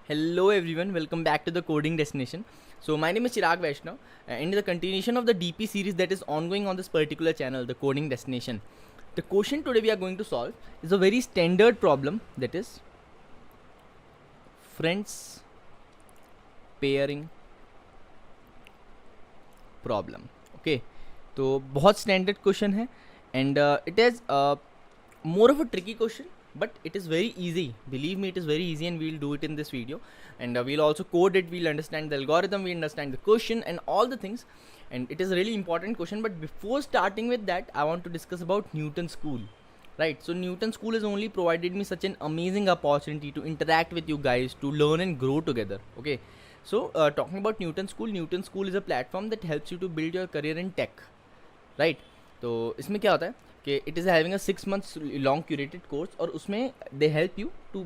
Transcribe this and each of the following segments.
Hello everyone, welcome back to the Coding Destination. So my name is Chirag Vaishnav and in the continuation of the DP series that is ongoing on this particular channel, the Coding Destination. The question today we are going to solve is a very standard problem, that is friends pairing problem. Okay, तो बहुत standard question है and it is more of a tricky question, but it is very easy. Believe me, it is very easy, and we'll do it in this video. And we'll also code it. We'll understand the algorithm. We understand the question and all the things. And it is a really important question. But before starting with that, I want to discuss about Newton School. Right. So Newton School has only provided me such an amazing opportunity to interact with you guys, to learn and grow together. Okay. So talking about Newton School is a platform that helps you to build your career in tech. Right. तो इसमें क्या होता है कि it is having a 6 months long curated course और उसमें they help you to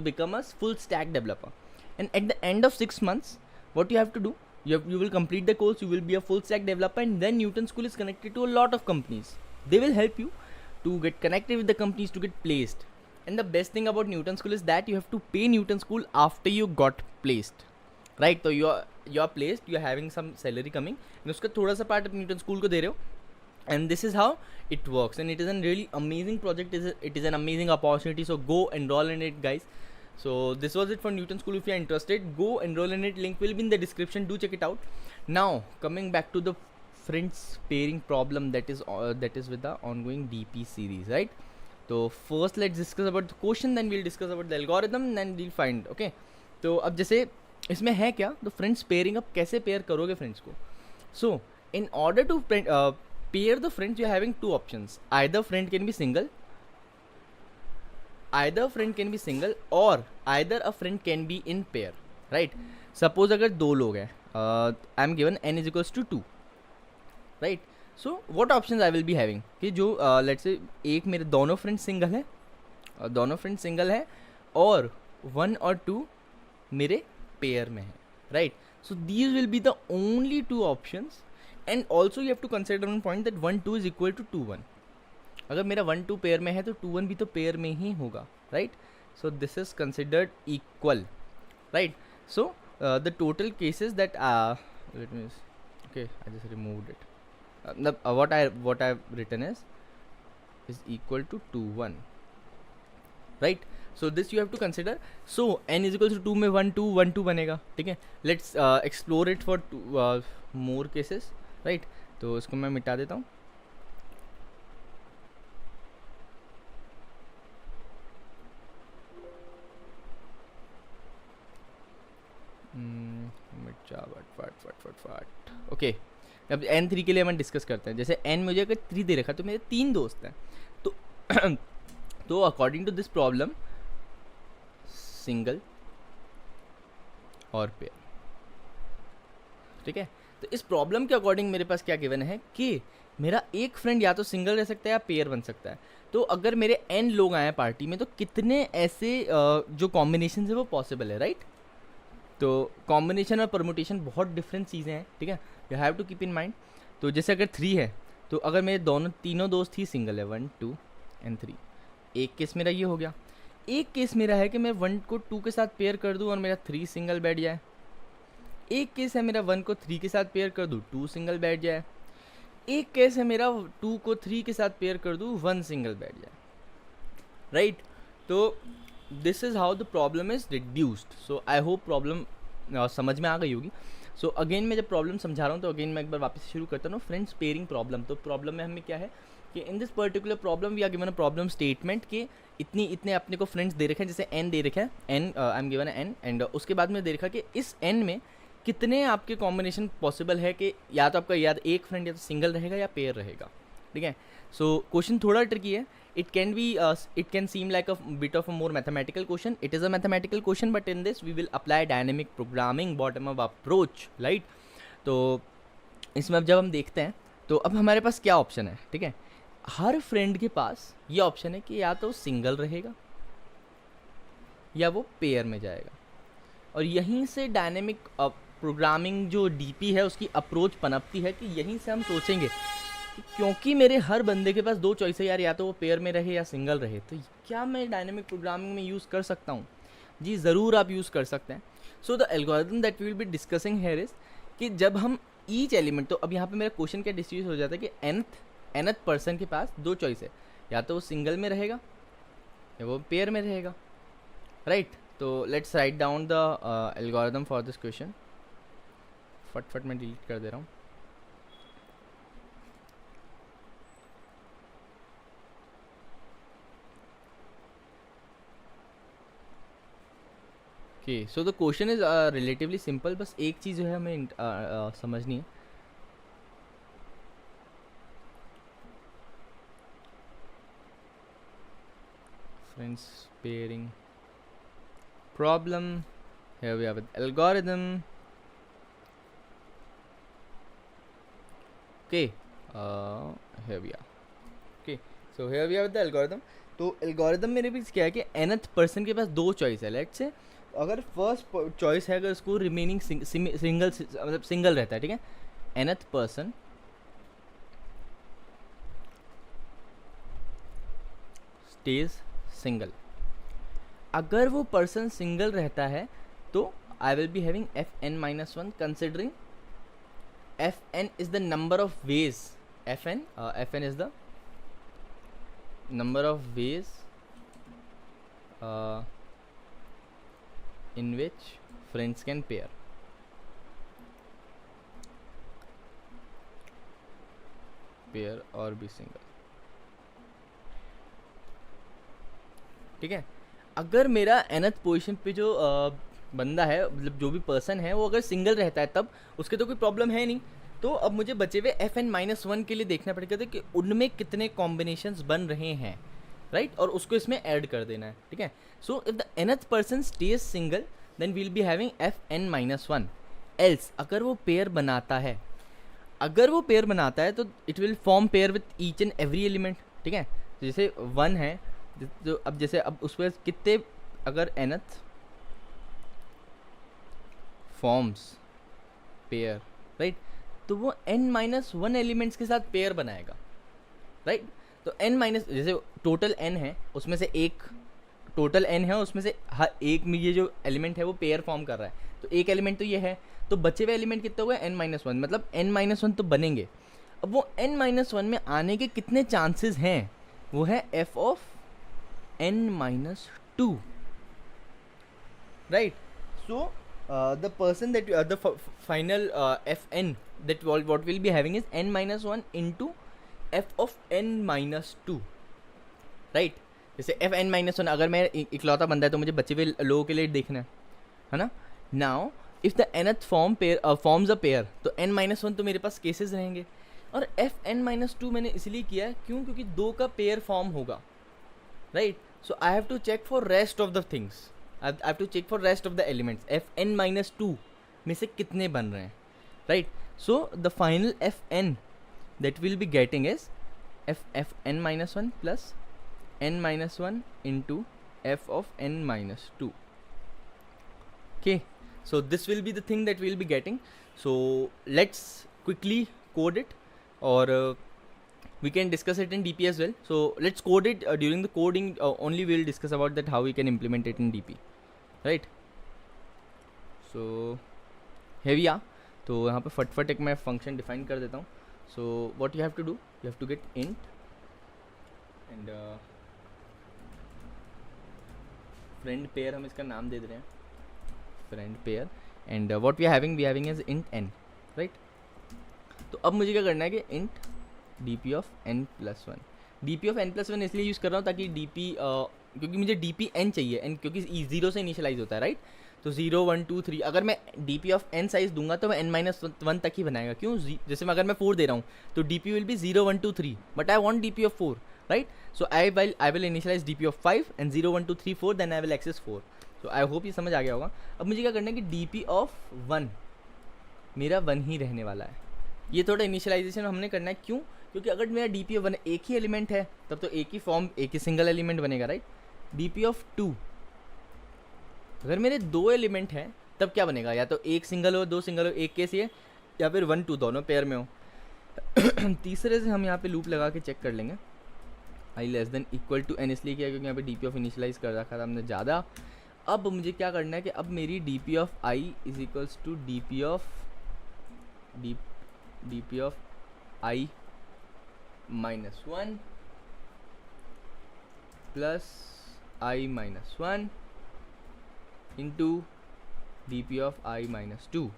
become a full stack developer and at the end of 6 months what you have to do, you will complete the course, you will be a full stack developer, and then Newton School is connected to a lot of companies. They will help you to get connected with the companies to get placed. And the best thing about Newton School is that you have to pay Newton School after you got placed, right? So you are placed, you are having some salary coming and उसका थोड़ा सा part आप Newton School को दे रहे हो. And this is how it works, and it is a really amazing project. It is an amazing opportunity, so go enroll in it, guys. So this was it for Newton School. If you are interested, go enroll in it. Link will be in the description. Do check it out. Now coming back to the friends pairing problem that is with the ongoing DP series, right? So first let's discuss about the question, then we'll discuss about the algorithm, then we'll find. Okay, तो अब जैसे इसमें है क्या, तो friends pairing आप कैसे pair करोगे फ्रेंड्स को. सो in order to pair the friends, you're having two options. Either friend can be single, or either a friend can be in pair, right? Suppose अगर दो लोग हैं, I am given n is equals to 2, right? So what options I will be having कि जो let's say एक मेरे दोनों friend single है और 1 और 2 मेरे पेयर में है, right? So these will be the only two options. And also you have to consider one point that 1 2 is equal to 2 1. अगर मेरा 1 2 पेयर में है तो 2 1 भी तो पेयर में ही होगा, right? So this is considered equal, right? So the total cases that okay I just removed it. what I've written is equal to 2 1, right? So this you have to consider. So n is equal to 2 में 1 2 बनेगा, ठीक है? Let's explore it for more cases, right? तो इसको मैं मिटा देता हूँ. फट. ओके, अब n3 के लिए हम डिस्कस करते हैं. जैसे n मुझे अगर 3 दे रखा तो मेरे 3 दोस्त हैं, तो तो according to this problem single और पेयर, ठीक है? तो इस प्रॉब्लम के अकॉर्डिंग मेरे पास क्या गिवन है कि मेरा एक फ्रेंड या तो सिंगल रह सकता है या पेयर बन सकता है. तो अगर मेरे n लोग आए हैं पार्टी में तो कितने ऐसे जो कॉम्बिनेशन है वो पॉसिबल है, राइट? तो कॉम्बिनेशन और परमुटेशन बहुत डिफरेंट चीज़ें हैं, ठीक है? You have to keep in mind. तो जैसे अगर 3 है तो अगर मेरे तीनों दोस्त ही सिंगल है, 1 2 एंड 3, एक केस मेरा ये हो गया. एक केस मेरा है कि मैं 1 को 2 के साथ पेयर कर दूं और मेरा 3 सिंगल बैठ जाए. एक केस है मेरा 1 को 3 के साथ पेयर कर दूं, 2 सिंगल बैठ जाए. एक केस है मेरा 2 को 3 के साथ पेयर कर दूं, 1 सिंगल बैठ जाए, राइट? तो this is how the problem is reduced. So I hope problem समझ में आ गई होगी. सो अगेन मैं जब प्रॉब्लम समझा रहा हूँ तो अगेन मैं एक बार वापस शुरू करता हूँ. फ्रेंड्स पेयरिंग प्रॉब्लम, तो प्रॉब्लम में हमें क्या है कि in this particular problem we are given a problem statement कि इतने अपने को फ्रेंड्स दे रखे हैं. जैसे n दे रखा है, n I am given n, and उसके बाद में दे रखा कि इस n में कितने आपके कॉम्बिनेशन पॉसिबल है कि या तो आपका याद एक फ्रेंड या तो सिंगल रहेगा या पेयर रहेगा, ठीक है? सो क्वेश्चन थोड़ा ट्रिकी है. it can seem like a bit of a more mathematical question. It is a mathematical question, but in this we will apply dynamic programming bottom up approach, right? तो इसमें अब जब हम देखते हैं तो अब हमारे पास क्या ऑप्शन है, ठीक है? हर फ्रेंड के पास ये ऑप्शन है कि या तो सिंगल रहेगा या वो पेयर में जाएगा. और यहीं से डायनेमिक प्रोग्रामिंग जो डीपी है उसकी अप्रोच पनपती है कि यहीं से हम सोचेंगे कि क्योंकि मेरे हर बंदे के पास 2 चॉइस है यार, या तो वो पेयर में रहे या सिंगल रहे, तो क्या मैं डायनेमिक प्रोग्रामिंग में यूज़ कर सकता हूँ. जी ज़रूर आप यूज़ कर सकते हैं. So the algorithm that we will be discussing here is कि जब हम ईच एलिमेंट, तो अब यहाँ पे मेरा क्वेश्चन क्या डिस्ट्रीब्यूट हो जाता है कि nth पर्सन के पास दो चॉइस है, या तो वो सिंगल में रहेगा या वो पेयर में रहेगा, राइट. तो let's write down the algorithm for this question. फटफट मैं डिलीट कर दे रहा हूँ. Okay, so the question is relatively simple. बस एक चीज़ जो है हमें समझनी है. Friends, pairing problem. Here we have an algorithm. Okay, here we are. Okay, so here we have the algorithm. तो एल्गोरिदम मेरे बीच क्या है कि nth पर्सन के पास दो चॉइस है. लेट्स से अगर फर्स्ट चॉइस है, अगर उसको रिमेनिंग सिंगल मतलब सिंगल रहता है, ठीक है, nth पर्सन स्टेज सिंगल. अगर वो पर्सन सिंगल रहता है तो I will be having fn-1 considering fn is the number of ways. fn is the number of ways in which friends can pair. Or be single. ठीक है. अगर मेरा nth position पे जो बंदा है, मतलब जो भी पर्सन है, वो अगर सिंगल रहता है तब उसके तो कोई प्रॉब्लम है नहीं. तो अब मुझे बचे हुए fn-1 के लिए देखना पड़ेगा कि उनमें कितने कॉम्बिनेशंस बन रहे हैं, राइट, और उसको इसमें ऐड कर देना है. ठीक है. So if the nth person stage single then will be having fn-1. Else अगर वो पेयर बनाता है, तो it will form pair with each and every element. ठीक है. जैसे 1 है, तो अब जैसे अब उस पर कितने, अगर nth फॉर्म्स पेयर, राइट, तो वो n-1 एलिमेंट्स के साथ पेयर बनाएगा, राइट. तो जैसे टोटल n है, उसमें से एक टोटल n है, उसमें से हर एक में ये जो एलिमेंट है वो पेयर फॉर्म कर रहा है. तो एक एलिमेंट तो ये है, तो बचे हुए एलिमेंट कितने हो गए, n-1, मतलब n-1 तो बनेंगे. अब वो n-1 में आने के कितने चांसेस हैं, वो है f of n-2, right. So the person that the final fn that what we'll be having is n-1 into f of n-2, right. जैसे fn-1 अगर मैं इकलौता बंदा है तो मुझे बचे हुए लोगों के लिए देखना है ना. Now if the nth form pair forms a pair, तो n-1 तो मेरे पास केसेस रहेंगे. और fn-2 मैंने इसलिए किया है क्योंकि दो का पेयर फॉर्म होगा, right. So I have to check for rest of the things. I have to check for rest of the elements. fn-2 में से कितने बन रहे हैं, right. So the final fn that we'll be getting is fn-1 plus n-1 into f of n-2. Okay, so this will be the thing that we'll be getting. So let's quickly code it, or we can discuss it in DP as well. So let's code it. During the coding only we'll discuss about that how we can implement it in DP, right. So है भी. तो यहाँ पे फटफट एक मैं function define कर देता हूँ. So what you have to do, you have to get int and friend pair, हम इसका नाम दे दे रहे हैं friend pair, and what we having is int n, right. तो अब मुझे क्या करना है कि int dp of n+1. dp of n+1 इसलिए यूज़ कर रहा हूँ ताकि dp क्योंकि मुझे dp n चाहिए, n क्योंकि 0 से इनिशियलाइज होता है, राइट. तो 0 1 2 3 अगर मैं dp ऑफ n साइज दूंगा तो मैं n-1 तक ही बनाएगा. क्यों, जैसे मैं अगर मैं 4 दे रहा हूँ तो dp will be 0 1 2 3, but I want dp of 4, right. So I will initialise dp of 5 and 0 1 2 3 4, then I will access 4. So I hope ये समझ आ गया होगा. अब मुझे क्या करना है कि dp ऑफ 1 मेरा 1 ही रहने वाला है. ये थोड़ा इनिशियलाइजेशन हमने करना है. क्यों, क्योंकि अगर मेरा dp ऑफ 1 एक ही एलिमेंट है तब तो एक ही फॉर्म, एक ही सिंगल एलिमेंट बनेगा, राइट. dp ऑफ 2 अगर मेरे दो एलिमेंट हैं तब क्या बनेगा, या तो एक सिंगल हो, दो सिंगल हो, एक केस ये, या फिर 1 2 दोनों पेयर में हो. तीसरे से हम यहाँ पे लूप लगा के चेक कर लेंगे. i less than equal to n इसलिए किया क्योंकि यहाँ पे dp ऑफ इनिशियलाइज कर रखा था हमने ज़्यादा. अब मुझे क्या करना है कि अब मेरी D P of I is equals to D P of I minus one plus I minus one into D P of I minus two.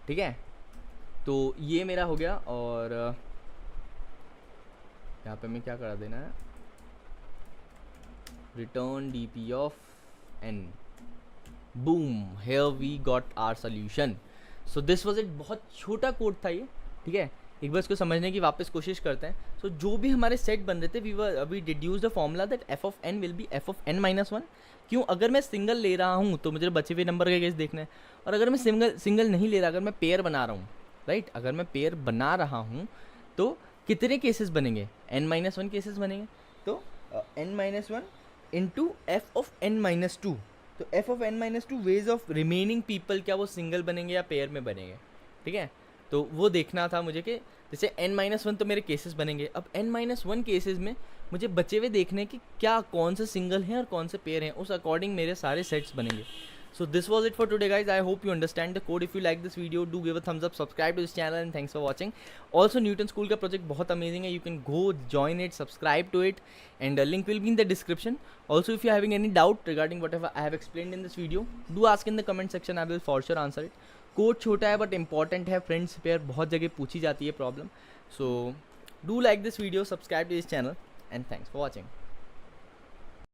ठीक है, तो ये मेरा हो गया। और यहाँ पे मैं क्या करा देना है, return D P of N. Boom, here we got our solution. So this was it. बहुत छोटा कोड था ये, ठीक है। एक बार इसको समझने की वापस कोशिश करते हैं। सो जो भी हमारे सेट बन रहे थे, we deduce the formula that F of N will be F of N minus one. क्यों? अगर मैं सिंगल ले रहा हूँ तो मुझे बचे हुए नंबर के केस देखना है, और अगर मैं सिंगल नहीं ले रहा, अगर मैं पेयर बना रहा हूँ, राइट, अगर मैं पेयर बना रहा हूँ तो कितने केसेस बनेंगे? n माइनस वन केसेस बनेंगे। तो n minus one into F of n minus two. तो F of n minus two ways of remaining people, क्या वो सिंगल बनेंगे या पेयर में बनेंगे? ठीक है, तो वो देखना था मुझे कि जैसे n माइनस वन तो मेरे केसेस बनेंगे। अब n माइनस वन केसेस में मुझे बचे हुए देखने कि क्या कौन से सिंगल हैं और कौन से पेयर हैं, उस अकॉर्डिंग मेरे सारे सेट्स बनेंगे। So this was it for today, guys. I hope you understand the code. If you like this video, do give a thumbs up, subscribe to this channel, and thanks for watching. Also, Newton School का project बहुत amazing है. You can go join it, subscribe to it, and the link will be in the description. Also, if you are having any doubt regarding whatever I have explained in this video, do ask in the comment section. I will for sure answer it. Code छोटा है but important है. Friends pair बहुत जगह पूछी जाती है problem. So do like this video, subscribe to this channel, and thanks for watching.